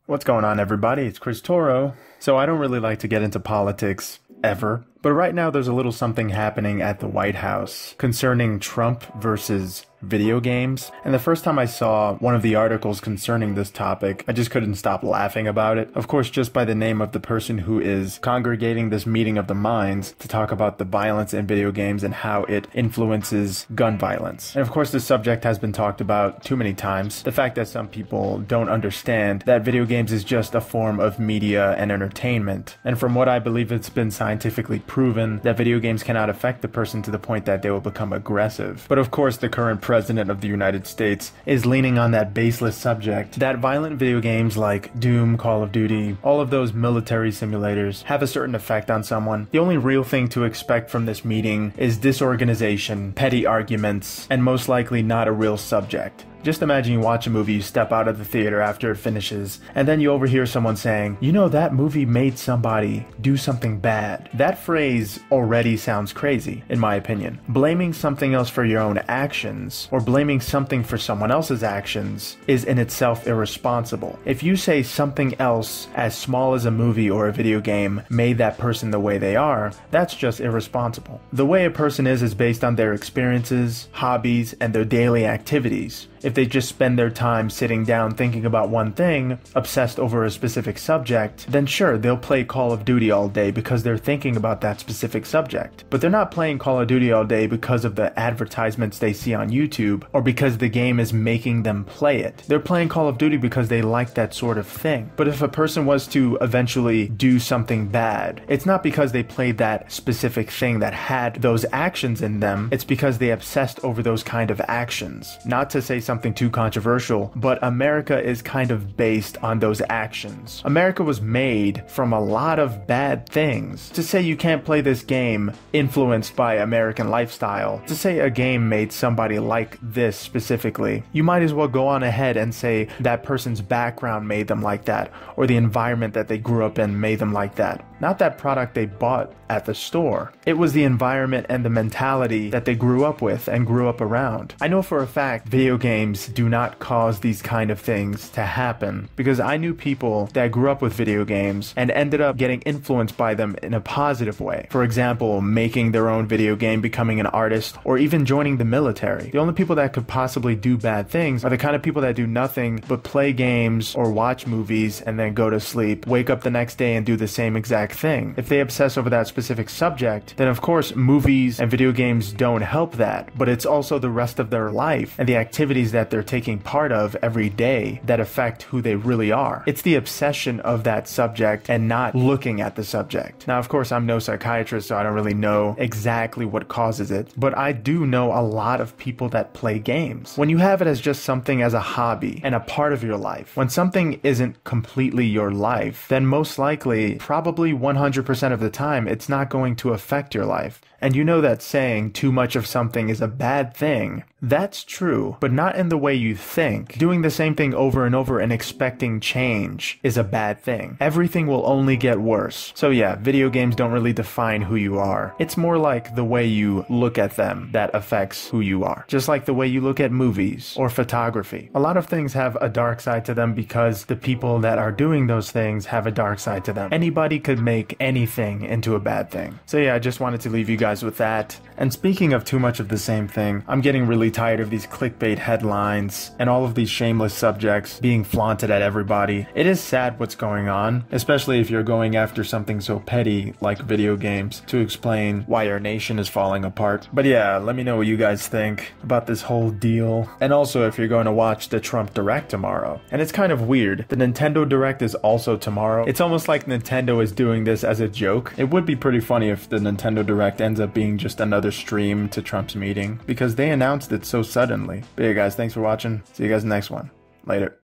What's going on, everybody? It's Chris Toro. So I don't really like to get into politics ever, but right now there's a little something happening at the White House concerning Trump versus video games. And the first time I saw one of the articles concerning this topic, I just couldn't stop laughing about it. Of course, just by the name of the person who is congregating this meeting of the minds to talk about the violence in video games and how it influences gun violence. And of course, this subject has been talked about too many times. The fact that some people don't understand that video games is just a form of media and entertainment. And from what I believe, it's been scientifically proven that video games cannot affect the person to the point that they will become aggressive. But of course, the current President of the United States is leaning on that baseless subject that violent video games like Doom, Call of Duty, all of those military simulators have a certain effect on someone. The only real thing to expect from this meeting is disorganization, petty arguments, and most likely not a real subject. Just imagine you watch a movie, you step out of the theater after it finishes, and then you overhear someone saying, "You know, that movie made somebody do something bad." That phrase already sounds crazy, in my opinion. Blaming something else for your own actions, or blaming something for someone else's actions, is in itself irresponsible. If you say something else as small as a movie or a video game made that person the way they are, that's just irresponsible. The way a person is based on their experiences, hobbies, and their daily activities. If they just spend their time sitting down thinking about one thing, obsessed over a specific subject, then sure, they'll play Call of Duty all day because they're thinking about that specific subject. But they're not playing Call of Duty all day because of the advertisements they see on YouTube or because the game is making them play it. They're playing Call of Duty because they like that sort of thing. But if a person was to eventually do something bad, it's not because they played that specific thing that had those actions in them, it's because they obsessed over those kind of actions. Not to say something too controversial, but America is kind of based on those actions. America was made from a lot of bad things. To say you can't play this game influenced by American lifestyle, to say a game made somebody like this specifically, you might as well go on ahead and say that person's background made them like that, or the environment that they grew up in made them like that. Not that product they bought at the store. It was the environment and the mentality that they grew up with and grew up around. I know for a fact video games do not cause these kind of things to happen because I knew people that grew up with video games and ended up getting influenced by them in a positive way. For example, making their own video game, becoming an artist, or even joining the military. The only people that could possibly do bad things are the kind of people that do nothing but play games or watch movies and then go to sleep, wake up the next day and do the same exact thing. If they obsess over that specific subject, then of course movies and video games don't help that, but it's also the rest of their life and the activities that they're taking part of every day that affect who they really are. It's the obsession of that subject and not looking at the subject. Now, of course, I'm no psychiatrist, so I don't really know exactly what causes it, but I do know a lot of people that play games. When you have it as just something as a hobby and a part of your life, when something isn't completely your life, then most likely, probably 100% of the time, it's not going to affect your life. And you know that saying, too much of something is a bad thing. That's true, but not in the way you think. Doing the same thing over and over and expecting change is a bad thing. Everything will only get worse. So yeah, video games don't really define who you are. It's more like the way you look at them that affects who you are. Just like the way you look at movies or photography. A lot of things have a dark side to them because the people that are doing those things have a dark side to them. Anybody could make anything into a bad thing. So yeah, I just wanted to leave you guys with that. And speaking of too much of the same thing, I'm getting really tired of these clickbait headlines and all of these shameless subjects being flaunted at everybody. It is sad what's going on, especially if you're going after something so petty like video games to explain why our nation is falling apart. But yeah, let me know what you guys think about this whole deal. And also if you're going to watch the Trump Direct tomorrow. And it's kind of weird. The Nintendo Direct is also tomorrow. It's almost like Nintendo is doing this as a joke. It would be pretty funny if the Nintendo Direct ends up being just another stream to Trump's meeting because they announced it so suddenly. But yeah guys, thanks for watching. See you guys in the next one. Later.